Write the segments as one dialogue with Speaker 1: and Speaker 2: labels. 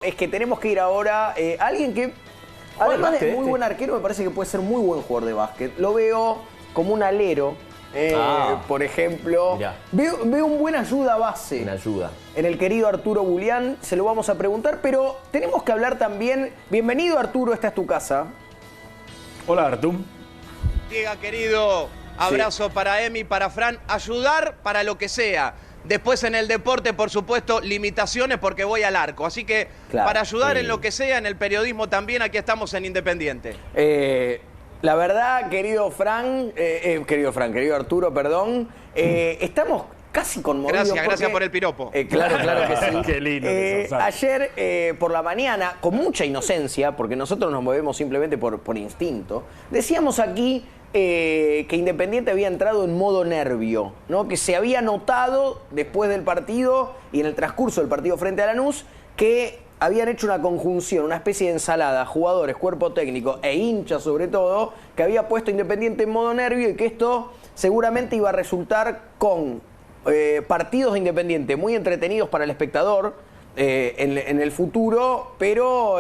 Speaker 1: es que tenemos que ir ahora a alguien que, además de muy buen arquero, me parece que puede ser muy buen jugador de básquet. Lo veo como un alero, por ejemplo. Veo un buen ayuda base.
Speaker 2: Una ayuda.
Speaker 1: En el querido Arturo Bulián, se lo vamos a preguntar, pero tenemos que hablar también. Bienvenido, Arturo, esta es tu casa.
Speaker 3: Hola, Artum.
Speaker 4: Diego, querido, abrazo para Emi, para Fran. Ayudar para lo que sea. Después en el deporte, por supuesto, limitaciones porque voy al arco. Así que para ayudar en lo que sea, en el periodismo también, aquí estamos en Independiente.
Speaker 1: La verdad, querido querido Arturo, perdón, estamos casi conmovidos.
Speaker 4: Gracias por el piropo.
Speaker 1: Claro que sí.
Speaker 3: Qué lindo.
Speaker 1: Ayer por la mañana, con mucha inocencia, porque nosotros nos movemos simplemente por instinto, decíamos aquí que Independiente había entrado en modo nervio, ¿no? Que se había notado después del partido y en el transcurso del partido frente a Lanús que habían hecho una conjunción, una especie de ensalada, jugadores, cuerpo técnico e hinchas sobre todo, que había puesto Independiente en modo nervio y que esto seguramente iba a resultar con partidos de Independiente muy entretenidos para el espectador en el futuro, pero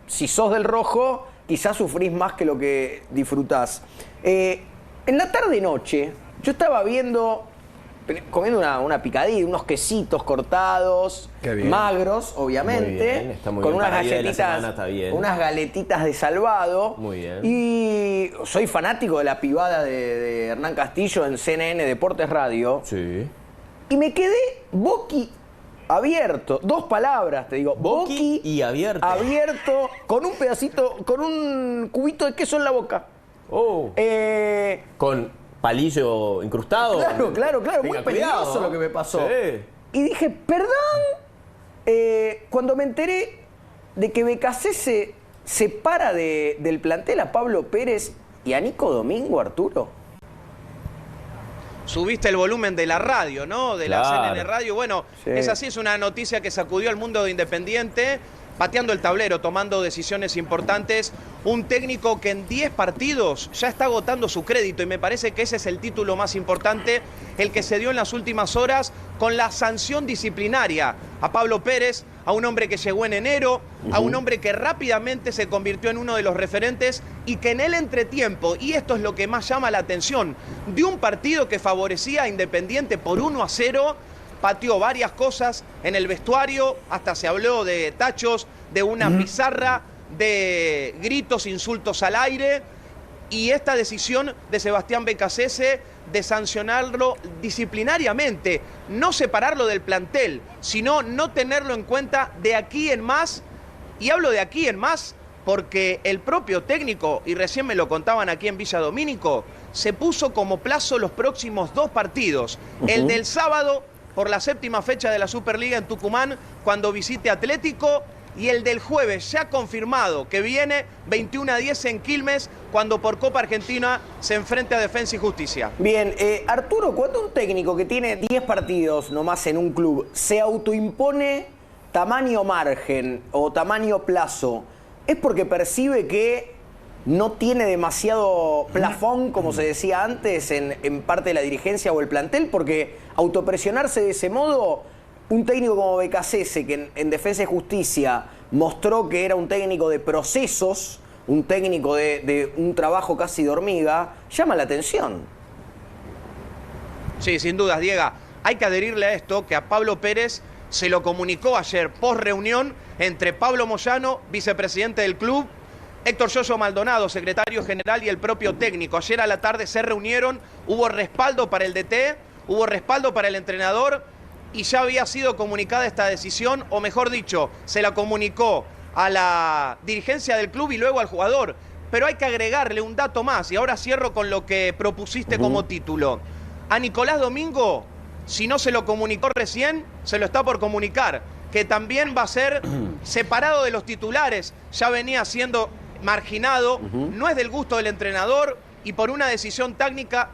Speaker 1: si sos del rojo, quizás sufrís más que lo que disfrutás. En la tarde-noche, yo estaba comiendo una picadilla, unos quesitos cortados, magros, obviamente,
Speaker 2: muy
Speaker 1: con
Speaker 2: bien.
Speaker 1: unas
Speaker 2: Para día de la
Speaker 1: galletitas,
Speaker 2: semana está bien.
Speaker 1: unas galetitas de salvado.
Speaker 2: Muy bien.
Speaker 1: Y soy fanático de la pibada de Hernán Castillo en CNN Deportes Radio.
Speaker 2: Sí.
Speaker 1: Y me quedé abierto. Dos palabras, te digo.
Speaker 2: Boqui y abierto.
Speaker 1: Abierto, con un pedacito, con un cubito de queso en la boca.
Speaker 2: Con palillo incrustado.
Speaker 1: Claro. Muy
Speaker 2: Tenga
Speaker 1: peligroso
Speaker 2: cuidado.
Speaker 1: lo que me pasó.
Speaker 2: Sí.
Speaker 1: Y dije, perdón, cuando me enteré de que BKC se separa del plantel a Pablo Pérez y a Nico Domingo, Arturo.
Speaker 4: Subiste el volumen de la radio, ¿no? De la CNN Radio. Bueno, es así, es una noticia que sacudió al mundo de Independiente, pateando el tablero, tomando decisiones importantes. Un técnico que en 10 partidos ya está agotando su crédito y me parece que ese es el título más importante, el que se dio en las últimas horas con la sanción disciplinaria a Pablo Pérez, a un hombre que llegó en enero, a un hombre que rápidamente se convirtió en uno de los referentes y que en el entretiempo, y esto es lo que más llama la atención, de un partido que favorecía a Independiente por 1-0, pateó varias cosas en el vestuario, hasta se habló de tachos, de una pizarra, de gritos, insultos al aire, y esta decisión de Sebastián Beccacece de sancionarlo disciplinariamente, no separarlo del plantel, sino no tenerlo en cuenta de aquí en más, y hablo de aquí en más porque el propio técnico, y recién me lo contaban aquí en Villa Domínico, se puso como plazo los próximos 2 partidos, el del sábado por la 7ª fecha de la Superliga en Tucumán, cuando visite Atlético, y el del jueves, ya confirmado, que viene 21-10 en Quilmes, cuando por Copa Argentina se enfrente a Defensa y Justicia.
Speaker 1: Bien, Arturo, cuando un técnico que tiene 10 partidos nomás en un club se autoimpone tamaño margen o tamaño plazo, ¿es porque percibe que no tiene demasiado plafón, como se decía antes, en parte de la dirigencia o el plantel? Porque autopresionarse de ese modo, un técnico como Beccacece, que en Defensa y Justicia mostró que era un técnico de procesos, un técnico de un trabajo casi de hormiga, llama la atención.
Speaker 4: Sí, sin dudas, Diego. Hay que adherirle a esto, que a Pablo Pérez se lo comunicó ayer post reunión entre Pablo Moyano, vicepresidente del club, Héctor Yoyo Maldonado, secretario general, y el propio técnico. Ayer a la tarde se reunieron, hubo respaldo para el DT, hubo respaldo para el entrenador y ya había sido comunicada esta decisión, o mejor dicho, se la comunicó a la dirigencia del club y luego al jugador. Pero hay que agregarle un dato más, y ahora cierro con lo que propusiste como título. A Nicolás Domingo, si no se lo comunicó recién, se lo está por comunicar, que también va a ser separado de los titulares, ya venía siendo marginado, no es del gusto del entrenador, y por una decisión táctica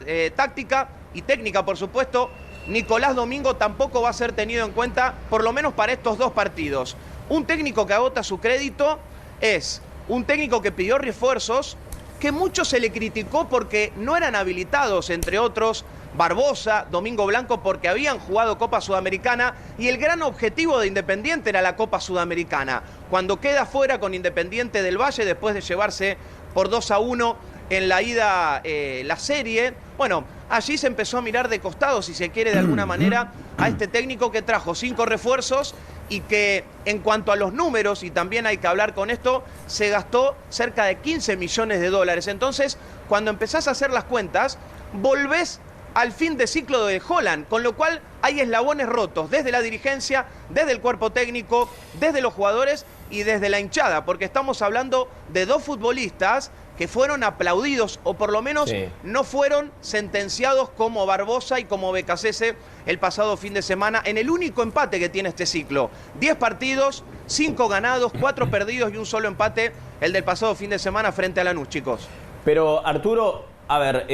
Speaker 4: y técnica, por supuesto, Nicolás Domingo tampoco va a ser tenido en cuenta, por lo menos para estos 2 partidos. Un técnico que agota su crédito es un técnico que pidió refuerzos, que mucho se le criticó porque no eran habilitados, entre otros, Barbosa, Domingo Blanco, porque habían jugado Copa Sudamericana y el gran objetivo de Independiente era la Copa Sudamericana. Cuando queda fuera con Independiente del Valle, después de llevarse por 2-1 en la ida la serie, bueno, allí se empezó a mirar de costado, si se quiere de alguna manera, a este técnico que trajo 5 refuerzos y que en cuanto a los números, y también hay que hablar con esto, se gastó cerca de 15 millones de dólares. Entonces, cuando empezás a hacer las cuentas, volvés al fin de ciclo de Holland, con lo cual hay eslabones rotos desde la dirigencia, desde el cuerpo técnico, desde los jugadores y desde la hinchada, porque estamos hablando de 2 futbolistas que fueron aplaudidos, o por lo menos no fueron sentenciados como Barbosa y como Becasese el pasado fin de semana, en el único empate que tiene este ciclo. 10 partidos, 5 ganados, 4 perdidos y un solo empate, el del pasado fin de semana frente a Lanús, chicos.
Speaker 2: Pero Arturo, a ver,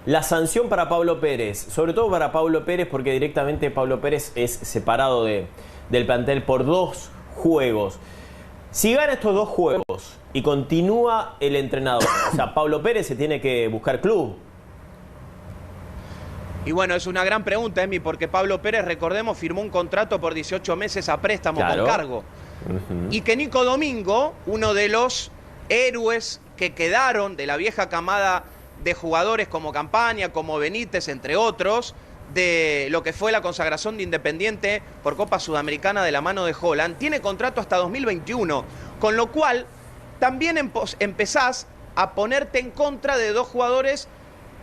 Speaker 2: la sanción para Pablo Pérez, sobre todo para Pablo Pérez, porque directamente Pablo Pérez es separado del plantel por 2 juegos. Si gana estos 2 juegos y continúa el entrenador, o sea, Pablo Pérez se tiene que buscar club.
Speaker 4: Y bueno, es una gran pregunta, Emi, porque Pablo Pérez, recordemos, firmó un contrato por 18 meses a préstamo con cargo. Y que Nico Domingo, uno de los héroes que quedaron de la vieja camada de jugadores como Campaña, como Benítez, entre otros, de lo que fue la consagración de Independiente por Copa Sudamericana de la mano de Holland, tiene contrato hasta 2021, con lo cual también empezás a ponerte en contra de 2 jugadores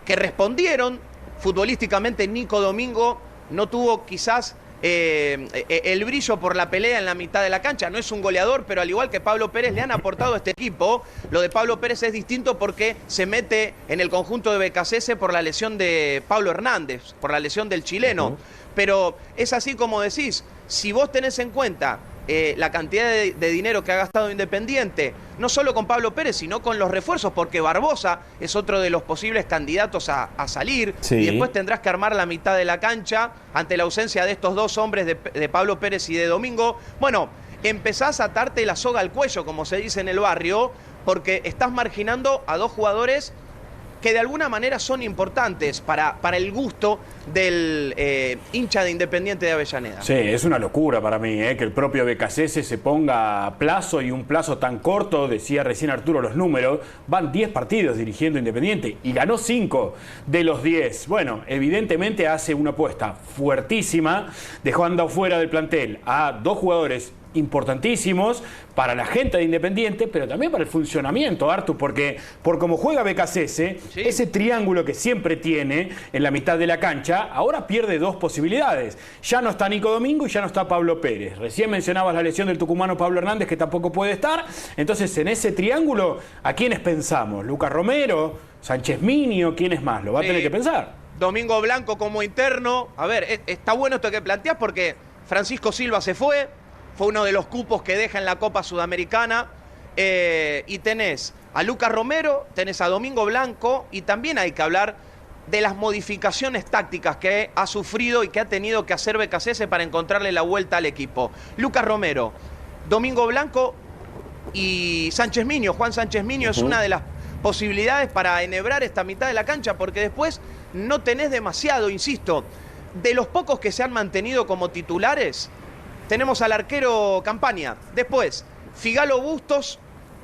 Speaker 4: que respondieron futbolísticamente. Nico Domingo no tuvo quizás el brillo por la pelea en la mitad de la cancha, no es un goleador, pero al igual que Pablo Pérez le han aportado a este equipo. Lo de Pablo Pérez es distinto porque se mete en el conjunto de Becasese por la lesión de Pablo Hernández, por la lesión del chileno. Pero es así como decís, si vos tenés en cuenta la cantidad de dinero que ha gastado Independiente, no solo con Pablo Pérez, sino con los refuerzos, porque Barbosa es otro de los posibles candidatos a salir, y después tendrás que armar la mitad de la cancha ante la ausencia de estos 2 hombres de Pablo Pérez y de Domingo. Bueno, empezás a atarte la soga al cuello, como se dice en el barrio, porque estás marginando a 2 jugadores que de alguna manera son importantes para el gusto del hincha de Independiente de Avellaneda.
Speaker 3: Sí, es una locura para mí, que el propio Becasese se ponga a plazo, y un plazo tan corto. Decía recién Arturo los números, van 10 partidos dirigiendo Independiente y ganó 5 de los 10. Bueno, evidentemente hace una apuesta fuertísima, dejando fuera del plantel a 2 jugadores importantísimos para la gente de Independiente, pero también para el funcionamiento, Artur, porque por cómo juega Becasese, ese triángulo que siempre tiene en la mitad de la cancha, ahora pierde 2 posibilidades. Ya no está Nico Domingo y ya no está Pablo Pérez. Recién mencionabas la lesión del tucumano Pablo Hernández, que tampoco puede estar. Entonces, en ese triángulo, ¿a quiénes pensamos? ¿Lucas Romero? ¿Sánchez Minio? ¿Quiénes más? Lo va a tener que pensar.
Speaker 4: Domingo Blanco como interno. A ver, está bueno esto que planteás, porque Francisco Silva se fue uno de los cupos que deja en la Copa Sudamericana, y tenés a Lucas Romero, tenés a Domingo Blanco, y también hay que hablar de las modificaciones tácticas que ha sufrido y que ha tenido que hacer Becasese para encontrarle la vuelta al equipo. Lucas Romero, Domingo Blanco y Sánchez Minio. Juan Sánchez Minio es una de las posibilidades para enhebrar esta mitad de la cancha, porque después no tenés demasiado, insisto. De los pocos que se han mantenido como titulares, tenemos al arquero Campaña. Después, Figalo Bustos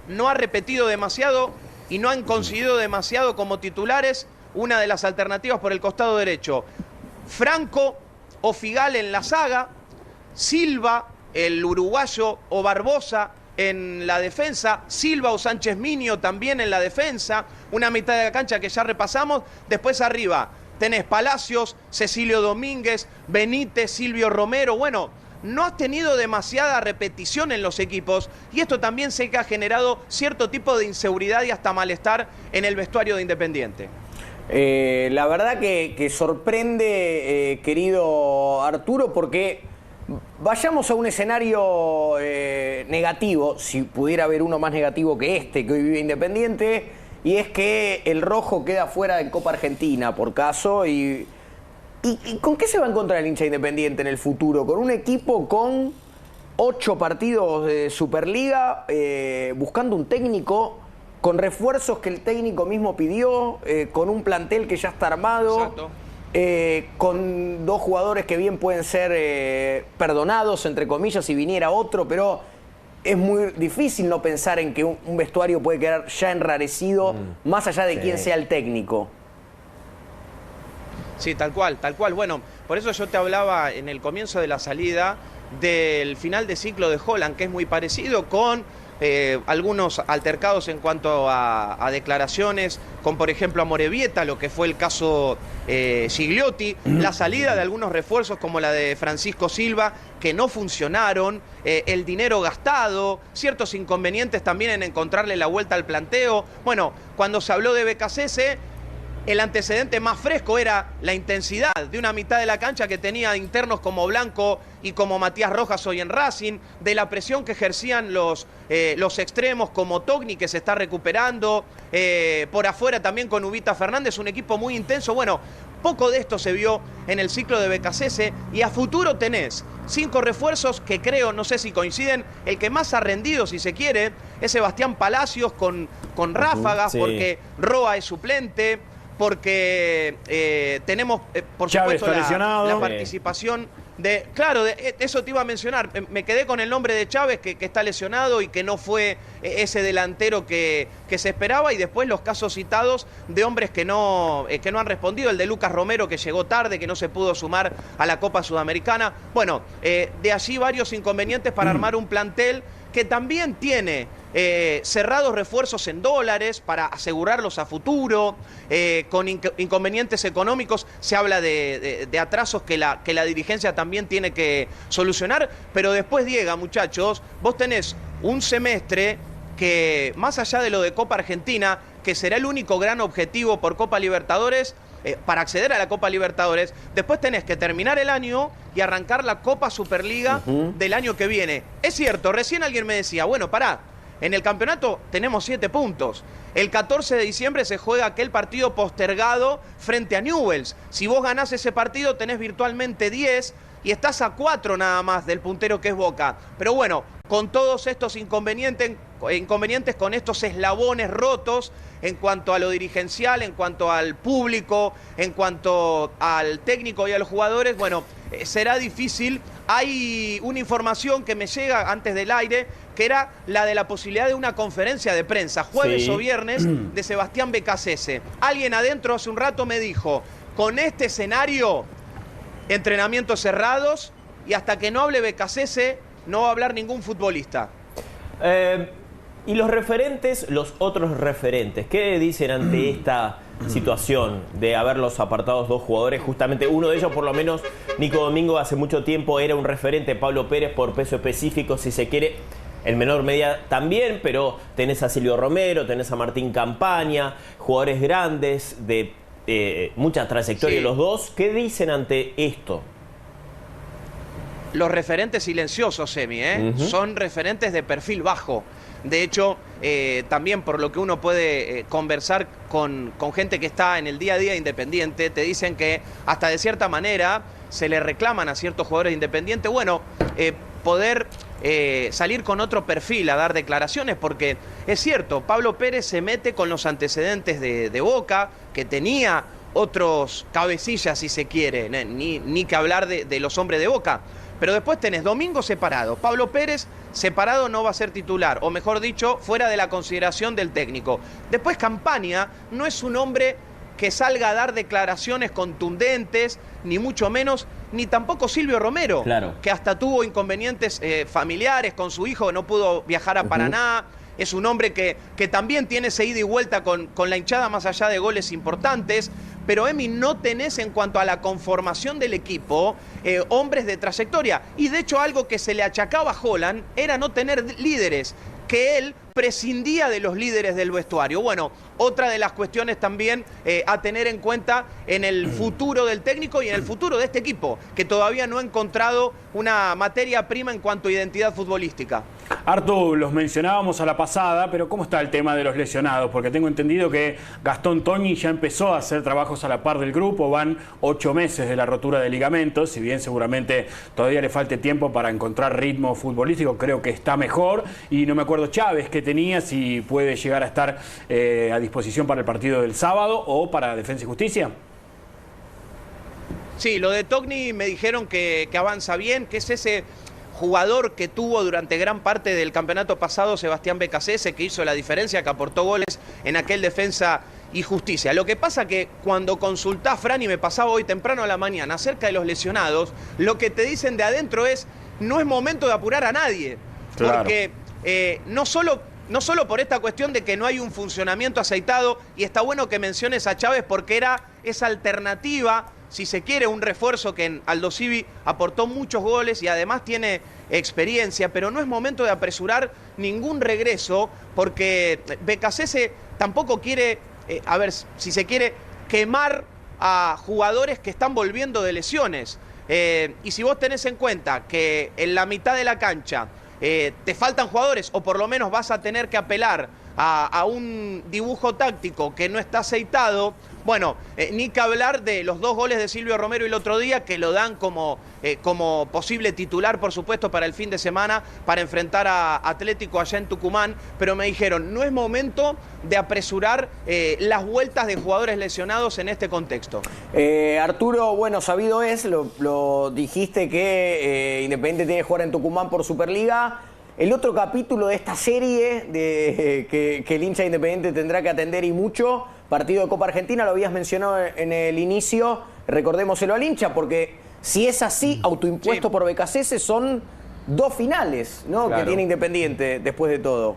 Speaker 4: no ha repetido demasiado y no han conseguido demasiado como titulares. Una de las alternativas por el costado derecho. Franco o Figal en la saga. Silva, el uruguayo, o Barbosa en la defensa. Silva o Sánchez Minio también en la defensa. Una mitad de la cancha que ya repasamos. Después arriba tenés Palacios, Cecilio Domínguez, Benítez, Silvio Romero. Bueno, no has tenido demasiada repetición en los equipos, y esto también sé que ha generado cierto tipo de inseguridad y hasta malestar en el vestuario de Independiente.
Speaker 1: La verdad que sorprende, querido Arturo, porque vayamos a un escenario negativo, si pudiera haber uno más negativo que este que hoy vive Independiente, y es que el rojo queda fuera de Copa Argentina, por caso, ¿Y con qué se va a encontrar el hincha Independiente en el futuro? Con un equipo con 8 partidos de Superliga, buscando un técnico, con refuerzos que el técnico mismo pidió, con un plantel que ya está armado.
Speaker 4: Exacto.
Speaker 1: con dos jugadores que bien pueden ser perdonados, entre comillas, si viniera otro, pero es muy difícil no pensar en que un vestuario puede quedar ya enrarecido, más allá de quién sea el técnico.
Speaker 4: Sí, tal cual, tal cual. Bueno, por eso yo te hablaba en el comienzo de la salida del final de ciclo de Haaland, que es muy parecido con algunos altercados en cuanto a declaraciones, con por ejemplo a Morevieta, lo que fue el caso Gigliotti, la salida de algunos refuerzos como la de Francisco Silva, que no funcionaron, el dinero gastado, ciertos inconvenientes también en encontrarle la vuelta al planteo. Bueno, cuando se habló de Beccacece, el antecedente más fresco era la intensidad de una mitad de la cancha que tenía internos como Blanco y como Matías Rojas hoy en Racing, de la presión que ejercían los extremos como Togni, que se está recuperando, por afuera también con Ubita Fernández, un equipo muy intenso. Bueno, poco de esto se vio en el ciclo de Beccacece, y a futuro tenés 5 refuerzos que creo, no sé si coinciden, el que más ha rendido, si se quiere, es Sebastián Palacios con ráfagas, porque Roa es suplente, porque tenemos, por supuesto, la participación de... Claro, eso te iba a mencionar. Me quedé con el nombre de Chávez, que está lesionado y que no fue ese delantero que se esperaba, y después los casos citados de hombres que no han respondido. El de Lucas Romero, que llegó tarde, que no se pudo sumar a la Copa Sudamericana. Bueno, de allí varios inconvenientes para armar un plantel que también tiene cerrados refuerzos en dólares para asegurarlos a futuro, con inconvenientes económicos. Se habla de atrasos que la dirigencia también tiene que solucionar, pero después llega, muchachos, vos tenés un semestre que, más allá de lo de Copa Argentina, que será el único gran objetivo por Copa Libertadores, para acceder a la Copa Libertadores, después tenés que terminar el año y arrancar la Copa Superliga del año que viene. Es cierto, recién alguien me decía, bueno, pará, en el campeonato tenemos 7 puntos. El 14 de diciembre se juega aquel partido postergado frente a Newell's. Si vos ganás ese partido tenés virtualmente 10 y estás a 4 nada más del puntero que es Boca. Pero bueno, con todos estos inconvenientes, con estos eslabones rotos en cuanto a lo dirigencial, en cuanto al público, en cuanto al técnico y a los jugadores, bueno, será difícil. Hay una información que me llega antes del aire, que era la de la posibilidad de una conferencia de prensa, jueves o viernes, de Sebastián Beccacece. Alguien adentro hace un rato me dijo, con este escenario, entrenamientos cerrados, y hasta que no hable Beccacece, no va a hablar ningún futbolista.
Speaker 2: Y los referentes, los otros referentes, ¿qué dicen ante esta situación de haberlos apartados 2 jugadores? Justamente uno de ellos, por lo menos, Nico Domingo, hace mucho tiempo era un referente. Pablo Pérez, por peso específico, si se quiere, en menor medida también, pero tenés a Silvio Romero, tenés a Martín Campaña, jugadores grandes de mucha trayectoria los dos. ¿Qué dicen ante esto?
Speaker 4: Los referentes silenciosos, Emi, son referentes de perfil bajo. De hecho, también por lo que uno puede conversar con gente que está en el día a día Independiente, te dicen que hasta de cierta manera se le reclaman a ciertos jugadores de Independiente, bueno, poder salir con otro perfil a dar declaraciones, porque es cierto, Pablo Pérez se mete con los antecedentes de Boca, que tenía otros cabecillas, si se quiere, ni que hablar de los hombres de Boca. Pero después tenés Domingo separado, Pablo Pérez separado, no va a ser titular, o mejor dicho, fuera de la consideración del técnico. Después Campaña no es un hombre que salga a dar declaraciones contundentes, ni mucho menos, ni tampoco Silvio Romero, que hasta tuvo inconvenientes familiares con su hijo, que no pudo viajar a Paraná. Es un hombre que también tiene ese ida y vuelta con la hinchada, más allá de goles importantes. Pero, Emi, no tenés, en cuanto a la conformación del equipo, hombres de trayectoria. Y de hecho, algo que se le achacaba a Haaland era no tener líderes, que él prescindía de los líderes del vestuario. Bueno, otra de las cuestiones también a tener en cuenta en el futuro del técnico y en el futuro de este equipo, que todavía no ha encontrado una materia prima en cuanto a identidad futbolística.
Speaker 3: Artu, los mencionábamos a la pasada, pero ¿cómo está el tema de los lesionados? Porque tengo entendido que Gastón Togni ya empezó a hacer trabajos a la par del grupo, van 8 meses de la rotura de ligamentos, si bien seguramente todavía le falte tiempo para encontrar ritmo futbolístico, creo que está mejor, y no me acuerdo Chávez que tenía, si puede llegar a estar a disposición para el partido del sábado o para Defensa y Justicia.
Speaker 4: Sí, lo de Togni me dijeron que avanza bien, que es ese jugador que tuvo durante gran parte del campeonato pasado Sebastián Beccacece, que hizo la diferencia, que aportó goles en aquel Defensa y Justicia. Lo que pasa que cuando consultás, Fran, y me pasaba hoy temprano a la mañana, acerca de los lesionados, lo que te dicen de adentro es, no es momento de apurar a nadie.
Speaker 3: Claro.
Speaker 4: Porque no solo por esta cuestión de que no hay un funcionamiento aceitado, y está bueno que menciones a Chávez porque era esa alternativa, si se quiere, un refuerzo que en Aldosivi aportó muchos goles y además tiene experiencia, pero no es momento de apresurar ningún regreso porque Beccacece tampoco quiere, a ver, si se quiere, quemar a jugadores que están volviendo de lesiones. Y si vos tenés en cuenta que en la mitad de la cancha te faltan jugadores, o por lo menos vas a tener que apelar a un dibujo táctico que no está aceitado, bueno, ni que hablar de los 2 goles de Silvio Romero el otro día, que lo dan como posible titular, por supuesto, para el fin de semana, para enfrentar a Atlético allá en Tucumán, pero me dijeron, no es momento de apresurar las vueltas de jugadores lesionados en este contexto.
Speaker 1: Arturo, bueno, sabido es, lo dijiste que Independiente tiene que jugar en Tucumán por Superliga. El otro capítulo de esta serie que el hincha Independiente tendrá que atender y mucho, partido de Copa Argentina, lo habías mencionado en el inicio, recordémoselo al hincha, porque si es así, autoimpuesto por Beccacece, son 2 finales, ¿no? Claro. Que tiene Independiente después de todo.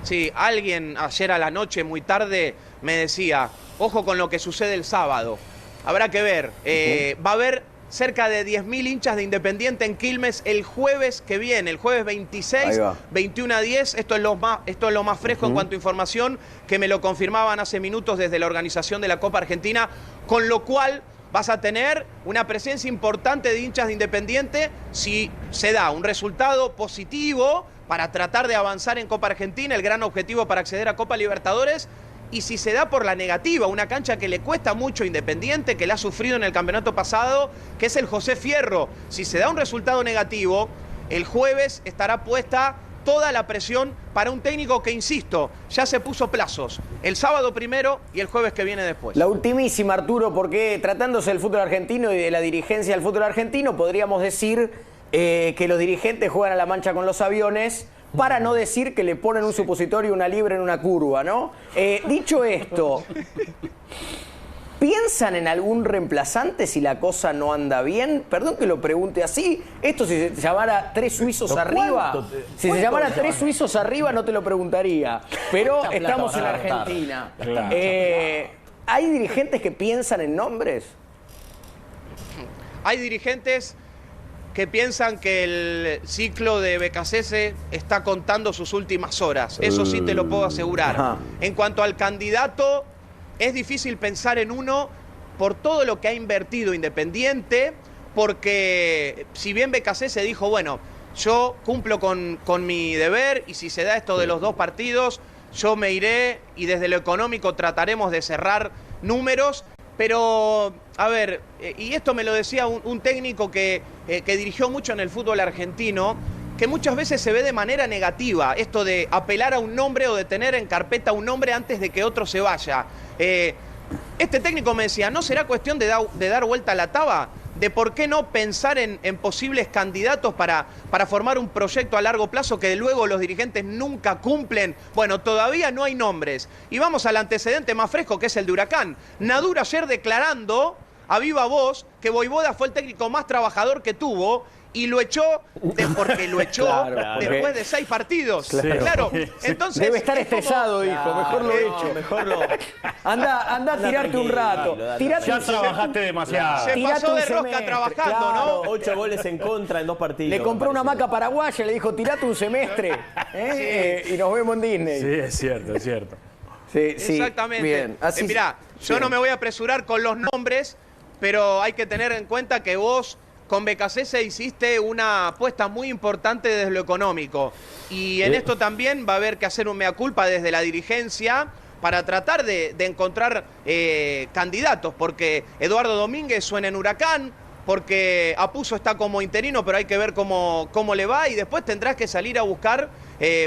Speaker 4: Sí, alguien ayer a la noche, muy tarde, me decía, ojo con lo que sucede el sábado. Habrá que ver, va a haber cerca de 10.000 hinchas de Independiente en Quilmes el jueves que viene, el jueves 26, 21 a 10. Esto es lo más fresco en cuanto a información, que me lo confirmaban hace minutos desde la organización de la Copa Argentina, con lo cual vas a tener una presencia importante de hinchas de Independiente si se da un resultado positivo para tratar de avanzar en Copa Argentina, el gran objetivo para acceder a Copa Libertadores. Y si se da por la negativa, una cancha que le cuesta mucho a Independiente, que la ha sufrido en el campeonato pasado, que es el José Fierro. Si se da un resultado negativo, el jueves estará puesta toda la presión para un técnico que, insisto, ya se puso plazos. El sábado primero y el jueves que viene después.
Speaker 1: La ultimísima, Arturo, porque tratándose del fútbol argentino y de la dirigencia del fútbol argentino, podríamos decir que los dirigentes juegan a la mancha con los aviones, para no decir que le ponen un supositorio, una libre en una curva, ¿no? Dicho esto, ¿piensan en algún reemplazante si la cosa no anda bien? Perdón que lo pregunte así. Esto si se llamara 3 suizos arriba, si se llamara 3 suizos arriba no te lo preguntaría. Pero estamos en Argentina. ¿Hay dirigentes que piensan en nombres?
Speaker 4: Hay dirigentes que piensan que el ciclo de Beccacece está contando sus últimas horas. Eso sí te lo puedo asegurar. Ajá. En cuanto al candidato, es difícil pensar en uno por todo lo que ha invertido Independiente, porque si bien Beccacece dijo, bueno, yo cumplo con mi deber y si se da esto de los 2 partidos, yo me iré y desde lo económico trataremos de cerrar números. Pero, a ver, y esto me lo decía un técnico que dirigió mucho en el fútbol argentino, que muchas veces se ve de manera negativa, esto de apelar a un nombre o de tener en carpeta un nombre antes de que otro se vaya. Este técnico me decía, ¿no será cuestión de dar vuelta a la taba? De por qué no pensar en posibles candidatos para formar un proyecto a largo plazo que luego los dirigentes nunca cumplen. Bueno, todavía no hay nombres. Y vamos al antecedente más fresco, que es el de Huracán. Nadur ayer declarando a viva voz que Vojvoda fue el técnico más trabajador que tuvo y lo echó porque lo echó después de 6 partidos. Claro. Entonces,
Speaker 1: debe estar estresado, dijo. Mejor lo echo. Mejor lo... Anda a tirarte un rato.
Speaker 3: Ya trabajaste demasiado.
Speaker 4: Se pasó de rosca trabajando, ¿no?
Speaker 2: 8 goles en contra en 2 partidos.
Speaker 1: Le compró una hamaca paraguaya, le dijo, tirate un semestre. Y nos vemos en Disney.
Speaker 3: Sí, es cierto, es cierto.
Speaker 1: Sí,
Speaker 4: exactamente.
Speaker 1: Bien. Así,
Speaker 4: mirá, yo no me voy a apresurar con los nombres, pero hay que tener en cuenta que vos con Beccacece hiciste una apuesta muy importante desde lo económico. Y en esto también va a haber que hacer un mea culpa desde la dirigencia para tratar de encontrar candidatos, porque Eduardo Domínguez suena en Huracán, porque Apuzzo está como interino, pero hay que ver cómo le va, y después tendrás que salir a buscar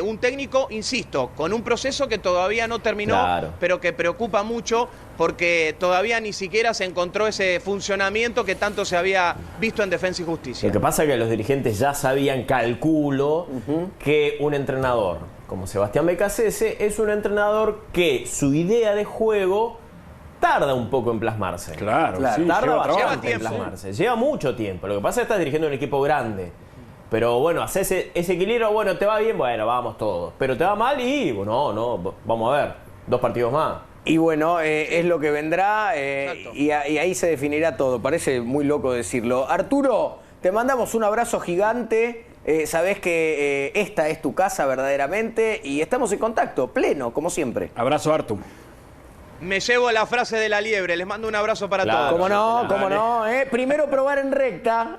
Speaker 4: un técnico, insisto, con un proceso que todavía no terminó,
Speaker 2: Claro.
Speaker 4: pero que preocupa mucho porque todavía ni siquiera se encontró ese funcionamiento que tanto se había visto en Defensa y Justicia.
Speaker 2: Lo que pasa es que los dirigentes ya sabían, calculo, que un entrenador como Sebastián Beccacece es un entrenador que su idea de juego tarda un poco en plasmarse.
Speaker 3: Claro,
Speaker 1: Claro,
Speaker 3: sí,
Speaker 2: Tarda
Speaker 3: lleva
Speaker 2: bastante
Speaker 3: trabajo.
Speaker 2: en
Speaker 4: tiempo.
Speaker 2: plasmarse. Lleva mucho tiempo. Lo que pasa es que estás dirigiendo un equipo grande. Pero bueno, haces ese equilibrio, bueno, te va bien, bueno, vamos todos. Pero te va mal y, bueno, no, vamos a ver, 2 partidos más.
Speaker 1: Y bueno, es lo que vendrá
Speaker 4: Exacto.
Speaker 1: y ahí se definirá todo. Parece muy loco decirlo. Arturo, te mandamos un abrazo gigante. Sabés que esta es tu casa verdaderamente y estamos en contacto, pleno, como siempre.
Speaker 3: Abrazo, Artu.
Speaker 4: Me llevo la frase de la liebre, les mando un abrazo para
Speaker 2: Claro.
Speaker 4: todos.
Speaker 1: ¿Cómo no?
Speaker 3: Dale.
Speaker 1: ¿Cómo no? Primero probar en recta.